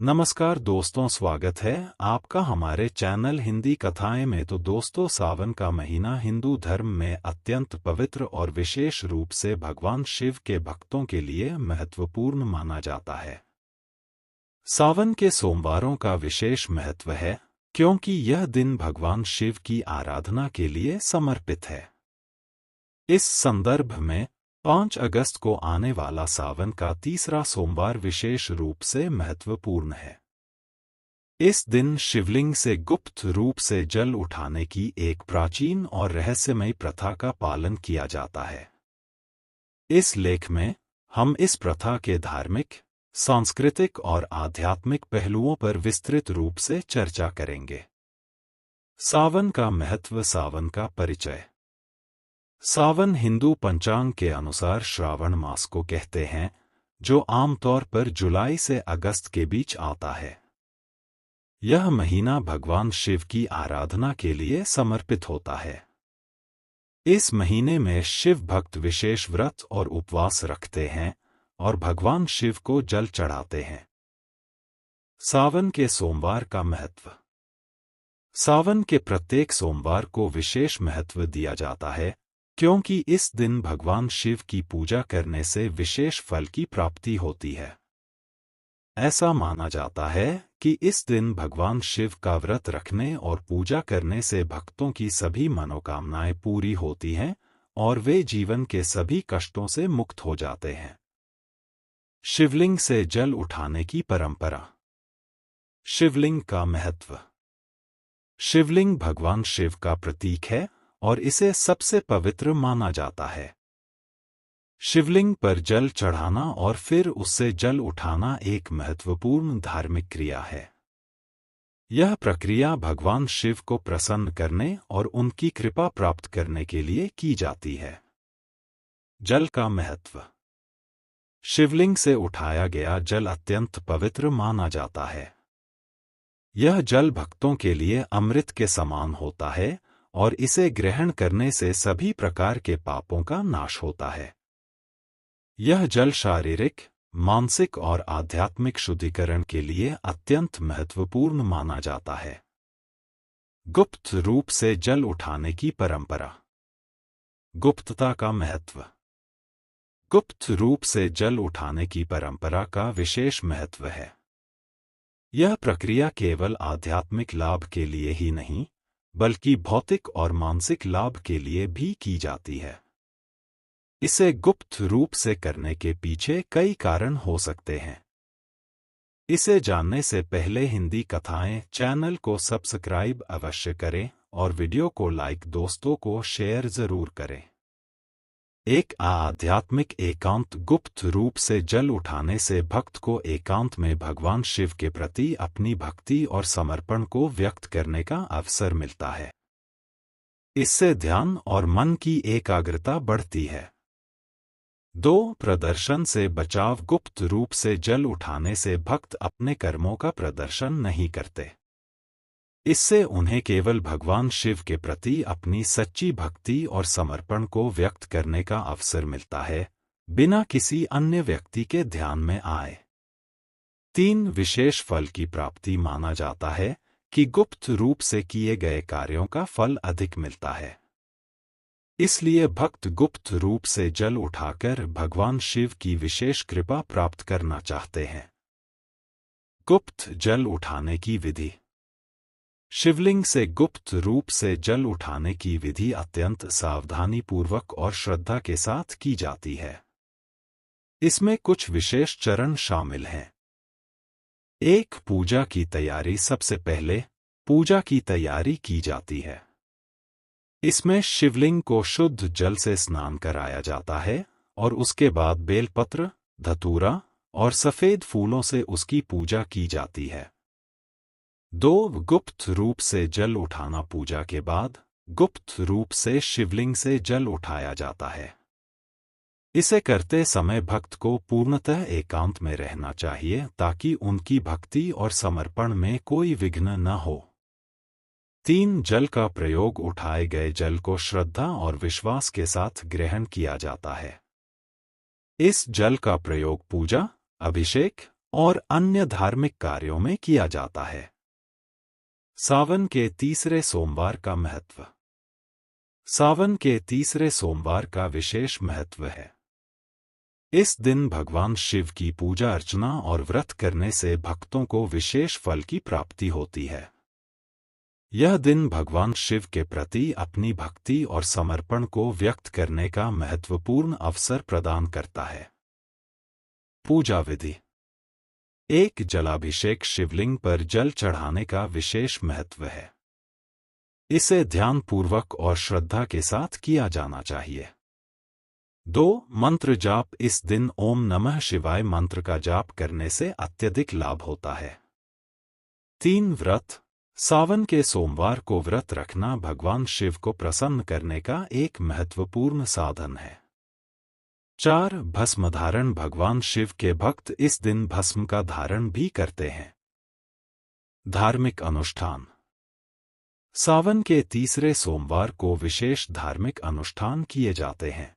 नमस्कार दोस्तों, स्वागत है आपका हमारे चैनल हिंदी कथाएं में। तो दोस्तों, सावन का महीना हिंदू धर्म में अत्यंत पवित्र और विशेष रूप से भगवान शिव के भक्तों के लिए महत्वपूर्ण माना जाता है। सावन के सोमवारों का विशेष महत्व है क्योंकि यह दिन भगवान शिव की आराधना के लिए समर्पित है। इस संदर्भ में 5 अगस्त को आने वाला सावन का तीसरा सोमवार विशेष रूप से महत्वपूर्ण है। इस दिन शिवलिंग से गुप्त रूप से जल उठाने की एक प्राचीन और रहस्यमयी प्रथा का पालन किया जाता है। इस लेख में हम इस प्रथा के धार्मिक, सांस्कृतिक और आध्यात्मिक पहलुओं पर विस्तृत रूप से चर्चा करेंगे। सावन का महत्व। सावन का परिचय। सावन हिंदू पंचांग के अनुसार श्रावण मास को कहते हैं, जो आमतौर पर जुलाई से अगस्त के बीच आता है। यह महीना भगवान शिव की आराधना के लिए समर्पित होता है। इस महीने में शिव भक्त विशेष व्रत और उपवास रखते हैं और भगवान शिव को जल चढ़ाते हैं। सावन के सोमवार का महत्व। सावन के प्रत्येक सोमवार को विशेष महत्व दिया जाता है क्योंकि इस दिन भगवान शिव की पूजा करने से विशेष फल की प्राप्ति होती है। ऐसा माना जाता है कि इस दिन भगवान शिव का व्रत रखने और पूजा करने से भक्तों की सभी मनोकामनाएं पूरी होती हैं और वे जीवन के सभी कष्टों से मुक्त हो जाते हैं। शिवलिंग से जल उठाने की परंपरा। शिवलिंग का महत्व। शिवलिंग भगवान शिव का प्रतीक है और इसे सबसे पवित्र माना जाता है। शिवलिंग पर जल चढ़ाना और फिर उससे जल उठाना एक महत्वपूर्ण धार्मिक क्रिया है। यह प्रक्रिया भगवान शिव को प्रसन्न करने और उनकी कृपा प्राप्त करने के लिए की जाती है। जल का महत्व। शिवलिंग से उठाया गया जल अत्यंत पवित्र माना जाता है। यह जल भक्तों के लिए अमृत के समान होता है और इसे ग्रहण करने से सभी प्रकार के पापों का नाश होता है। यह जल शारीरिक, मानसिक और आध्यात्मिक शुद्धिकरण के लिए अत्यंत महत्वपूर्ण माना जाता है। गुप्त रूप से जल उठाने की परंपरा। गुप्तता का महत्व। गुप्त रूप से जल उठाने की परंपरा का विशेष महत्व है। यह प्रक्रिया केवल आध्यात्मिक लाभ के लिए ही नहीं, बल्कि भौतिक और मानसिक लाभ के लिए भी की जाती है। इसे गुप्त रूप से करने के पीछे कई कारण हो सकते हैं। इसे जानने से पहले हिंदी कथाएं चैनल को सब्सक्राइब अवश्य करें और वीडियो को लाइक, दोस्तों को शेयर जरूर करें। एक आध्यात्मिक एकांत। गुप्त रूप से जल उठाने से भक्त को एकांत में भगवान शिव के प्रति अपनी भक्ति और समर्पण को व्यक्त करने का अवसर मिलता है। इससे ध्यान और मन की एकाग्रता बढ़ती है। 2. प्रदर्शन से बचाव। गुप्त रूप से जल उठाने से भक्त अपने कर्मों का प्रदर्शन नहीं करते। इससे उन्हें केवल भगवान शिव के प्रति अपनी सच्ची भक्ति और समर्पण को व्यक्त करने का अवसर मिलता है, बिना किसी अन्य व्यक्ति के ध्यान में आए। 3. विशेष फल की प्राप्ति। माना जाता है कि गुप्त रूप से किए गए कार्यों का फल अधिक मिलता है। इसलिए भक्त गुप्त रूप से जल उठाकर भगवान शिव की विशेष कृपा प्राप्त करना चाहते हैं। गुप्त जल उठाने की विधि। शिवलिंग से गुप्त रूप से जल उठाने की विधि अत्यंत सावधानीपूर्वक और श्रद्धा के साथ की जाती है। इसमें कुछ विशेष चरण शामिल हैं। 1. पूजा की तैयारी। सबसे पहले पूजा की तैयारी की जाती है। इसमें शिवलिंग को शुद्ध जल से स्नान कराया जाता है और उसके बाद बेलपत्र, धतूरा और सफेद फूलों से उसकी पूजा की जाती है। 2. गुप्त रूप से जल उठाना। पूजा के बाद गुप्त रूप से शिवलिंग से जल उठाया जाता है। इसे करते समय भक्त को पूर्णतः एकांत में रहना चाहिए ताकि उनकी भक्ति और समर्पण में कोई विघ्न न हो। 3. जल का प्रयोग। उठाए गए जल को श्रद्धा और विश्वास के साथ ग्रहण किया जाता है। इस जल का प्रयोग पूजा, अभिषेक और अन्य धार्मिक कार्यों में किया जाता है। सावन के तीसरे सोमवार का महत्व। सावन के तीसरे सोमवार का विशेष महत्व है। इस दिन भगवान शिव की पूजा अर्चना और व्रत करने से भक्तों को विशेष फल की प्राप्ति होती है। यह दिन भगवान शिव के प्रति अपनी भक्ति और समर्पण को व्यक्त करने का महत्वपूर्ण अवसर प्रदान करता है। पूजा विधि। एक जलाभिषेक शिवलिंग पर जल चढ़ाने का विशेष महत्व है। इसे ध्यानपूर्वक और श्रद्धा के साथ किया जाना चाहिए। 2. मंत्र जाप। इस दिन ओम नमः शिवाय मंत्र का जाप करने से अत्यधिक लाभ होता है। 3. व्रत। सावन के सोमवार को व्रत रखना भगवान शिव को प्रसन्न करने का एक महत्वपूर्ण साधन है। 4. भस्म धारण। भगवान शिव के भक्त इस दिन भस्म का धारण भी करते हैं। धार्मिक अनुष्ठान। सावन के तीसरे सोमवार को विशेष धार्मिक अनुष्ठान किए जाते हैं।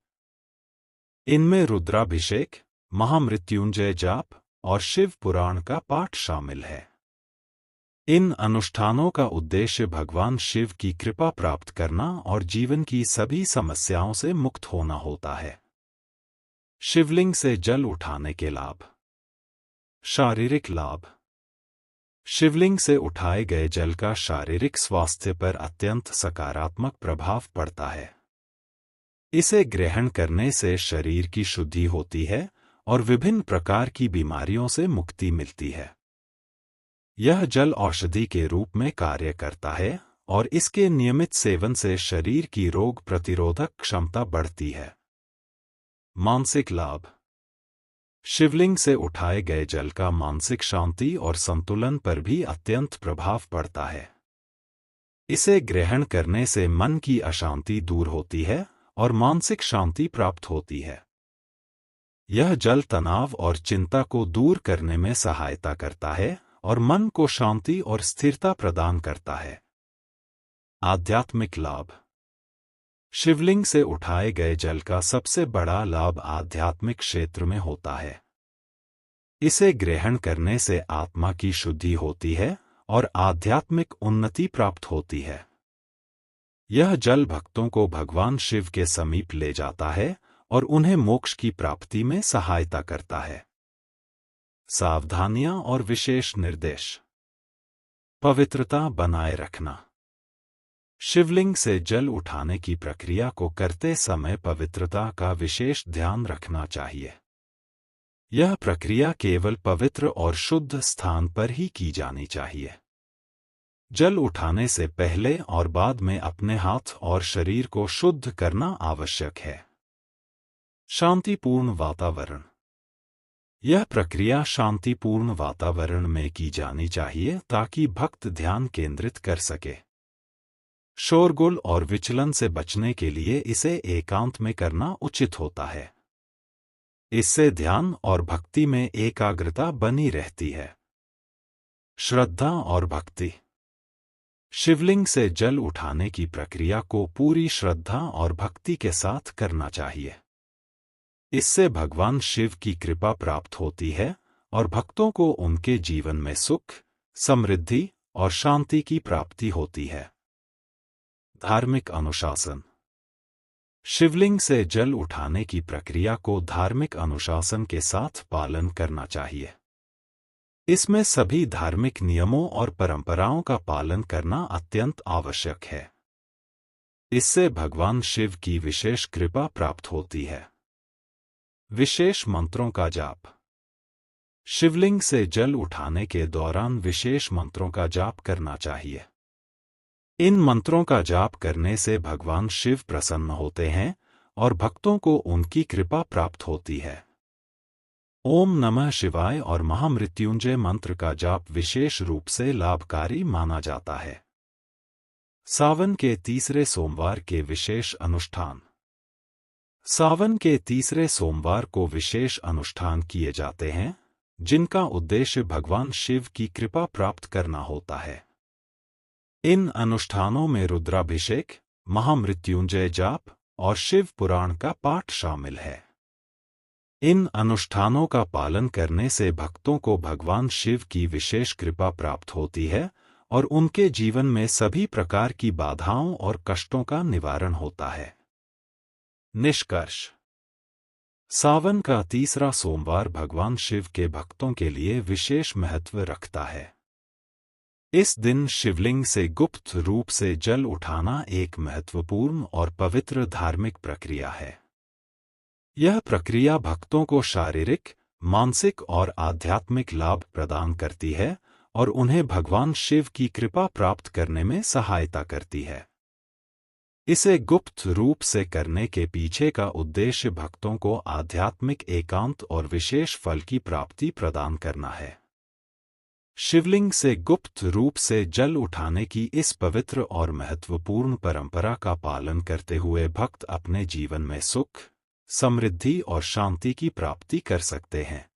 इनमें रुद्राभिषेक, महामृत्युंजय जाप और शिव पुराण का पाठ शामिल है। इन अनुष्ठानों का उद्देश्य भगवान शिव की कृपा प्राप्त करना और जीवन की सभी समस्याओं से मुक्त होना होता है। शिवलिंग से जल उठाने के लाभ। शारीरिक लाभ। शिवलिंग से उठाए गए जल का शारीरिक स्वास्थ्य पर अत्यंत सकारात्मक प्रभाव पड़ता है। इसे ग्रहण करने से शरीर की शुद्धि होती है और विभिन्न प्रकार की बीमारियों से मुक्ति मिलती है। यह जल औषधि के रूप में कार्य करता है और इसके नियमित सेवन से शरीर की रोग प्रतिरोधक क्षमता बढ़ती है। मानसिक लाभ। शिवलिंग से उठाए गए जल का मानसिक शांति और संतुलन पर भी अत्यंत प्रभाव पड़ता है। इसे ग्रहण करने से मन की अशांति दूर होती है और मानसिक शांति प्राप्त होती है। यह जल तनाव और चिंता को दूर करने में सहायता करता है और मन को शांति और स्थिरता प्रदान करता है। आध्यात्मिक लाभ। शिवलिंग से उठाए गए जल का सबसे बड़ा लाभ आध्यात्मिक क्षेत्र में होता है। इसे ग्रहण करने से आत्मा की शुद्धि होती है और आध्यात्मिक उन्नति प्राप्त होती है। यह जल भक्तों को भगवान शिव के समीप ले जाता है और उन्हें मोक्ष की प्राप्ति में सहायता करता है। सावधानियां और विशेष निर्देश। पवित्रता बनाए रखना। शिवलिंग से जल उठाने की प्रक्रिया को करते समय पवित्रता का विशेष ध्यान रखना चाहिए। यह प्रक्रिया केवल पवित्र और शुद्ध स्थान पर ही की जानी चाहिए। जल उठाने से पहले और बाद में अपने हाथ और शरीर को शुद्ध करना आवश्यक है। शांतिपूर्ण वातावरण। यह प्रक्रिया शांतिपूर्ण वातावरण में की जानी चाहिए ताकि भक्त ध्यान केंद्रित कर सके। शोरगुल और विचलन से बचने के लिए इसे एकांत में करना उचित होता है। इससे ध्यान और भक्ति में एकाग्रता बनी रहती है। श्रद्धा और भक्ति। शिवलिंग से जल उठाने की प्रक्रिया को पूरी श्रद्धा और भक्ति के साथ करना चाहिए। इससे भगवान शिव की कृपा प्राप्त होती है और भक्तों को उनके जीवन में सुख, समृद्धि और शांति की प्राप्ति होती है। धार्मिक अनुशासन। शिवलिंग से जल उठाने की प्रक्रिया को धार्मिक अनुशासन के साथ पालन करना चाहिए। इसमें सभी धार्मिक नियमों और परंपराओं का पालन करना अत्यंत आवश्यक है। इससे भगवान शिव की विशेष कृपा प्राप्त होती है। विशेष मंत्रों का जाप। शिवलिंग से जल उठाने के दौरान विशेष मंत्रों का जाप करना चाहिए। इन मंत्रों का जाप करने से भगवान शिव प्रसन्न होते हैं और भक्तों को उनकी कृपा प्राप्त होती है। ओम नमः शिवाय और महामृत्युंजय मंत्र का जाप विशेष रूप से लाभकारी माना जाता है। सावन के तीसरे सोमवार के विशेष अनुष्ठान। सावन के तीसरे सोमवार को विशेष अनुष्ठान किए जाते हैं, जिनका उद्देश्य भगवान शिव की कृपा प्राप्त करना होता है। इन अनुष्ठानों में रुद्राभिषेक, महामृत्युंजय जाप और शिव पुराण का पाठ शामिल है। इन अनुष्ठानों का पालन करने से भक्तों को भगवान शिव की विशेष कृपा प्राप्त होती है और उनके जीवन में सभी प्रकार की बाधाओं और कष्टों का निवारण होता है। निष्कर्ष: सावन का तीसरा सोमवार भगवान शिव के भक्तों के लिए विशेष महत्व रखता है। इस दिन शिवलिंग से गुप्त रूप से जल उठाना एक महत्वपूर्ण और पवित्र धार्मिक प्रक्रिया है। यह प्रक्रिया भक्तों को शारीरिक, मानसिक और आध्यात्मिक लाभ प्रदान करती है और उन्हें भगवान शिव की कृपा प्राप्त करने में सहायता करती है। इसे गुप्त रूप से करने के पीछे का उद्देश्य भक्तों को आध्यात्मिक एकांत और विशेष फल की प्राप्ति प्रदान करना है। शिवलिंग से गुप्त रूप से जल उठाने की इस पवित्र और महत्वपूर्ण परंपरा का पालन करते हुए भक्त अपने जीवन में सुख, समृद्धि और शांति की प्राप्ति कर सकते हैं।